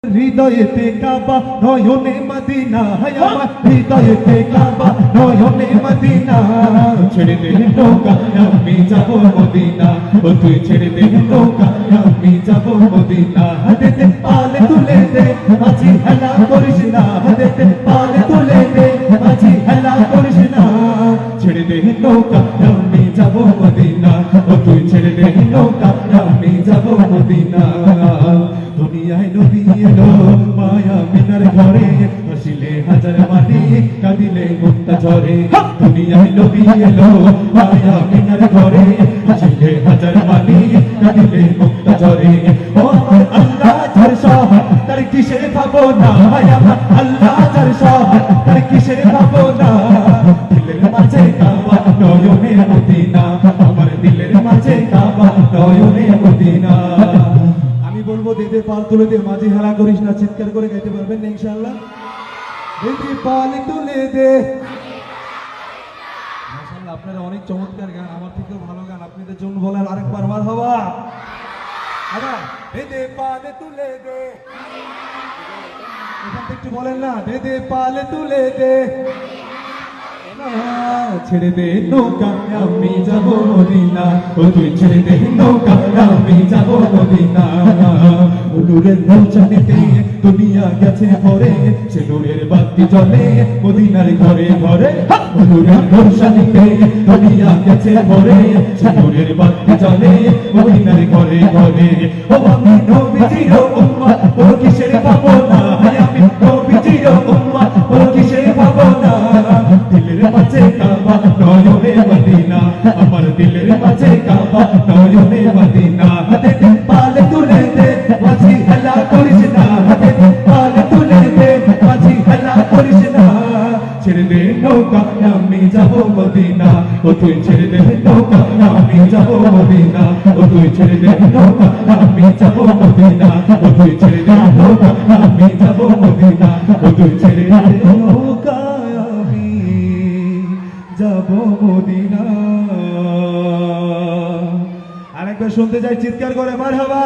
হৃদয়েতে কাবা নয়নে মদিনা হায় আমার হৃদয়েতে কাবা নয়নে মদিনা ছেড়ে দে নৌকা আমি যাব মদিনা ও তুই ছেড়ে দে নৌকা আমি যাব মদিনা হাতে পালে তুলে দে মাঝি হেলা করিস না হাতে পালে তুলে দে মাঝি হেলা করিস না ছেড়ে দে নৌকা আমি যাব মদিনা ও তুই ছেড়ে দে নৌকা আমি যাব মদিনা দুনিয়ায় নবী এলো মায়া মিনার ঘরে হাসিলে হাজার মাটি কাঁদিলে মুক্তা ঝরে দুনিয়ায় নবী এলো মায়া মিনার ঘরে হাসিলে হাজার মাটি কাঁদিলে মুক্তা ঝরে ও আমার আল্লাহ যার সহায় তার কিসের ভাবনা আমার আল্লাহ যার সহায় তার কিসের ভাবনা দিলের মাঝে কাবা নয়নে মদিনা আমার দিলের মাঝে কাবা নয়নে মদিনা বলবো দেদে পাল তুলে দে মাঝে হেলা করিস না চিৎকার করে গাইতে পারবেন না ইনশাআল্লাহ দেদে পাল তুলে দে মাশাআল্লাহ আপনারা অনেক চমৎকার গান আমার থেকেও ভালো গান আপনাদের জন্য বলেন আরেকবার মারহাবা আবার দেদে পাল তুলে দে এখান থেকে একটু বলেন না দেদে পাল তুলে দে ছেড়ে দে নৌকা আমি যাব মদিনা ও তুই ছেড়ে দে নৌকা আমি যাব মদিনা নূরের রৌশনীতে দুনিয়া গেছে ভরে সে নূরের বাতি জ্বলে মদিনার ঘরে ঘরে নূরের রৌশনীতে দুনিয়া গেছে ভরে সে নূরের বাতি জ্বলে মদিনার ঘরে ঘরে ও আমি নবীজির উম্মত ও কিসের ভাবনা আমি নবীজির উম্মত ও কিসের ভাবনা দিলের মাঝে কাবা নয়নে মদিনা আমার দিলের মাঝে কাবা নয়নে মদিনা হাতে পালে তুলে দে মাঝি হেলা করিস না হাতে পালে তুলে দে মাঝি হেলা করিস না ছেড়ে দে নৌকা আমি যাব মদিনা ও তুই ছেড়ে দে নৌকা আমি যাব মদিনা ও তুই ছেড়ে দে নৌকা আমি যাব মদিনা ও তুই ছেড়ে দে নৌকা আমি যাব মদিনা ও তুই ছেড়ে দে নৌকা যাব মদিনা আরেকবার শুনতে চাই চিৎকার করে মারহাবা।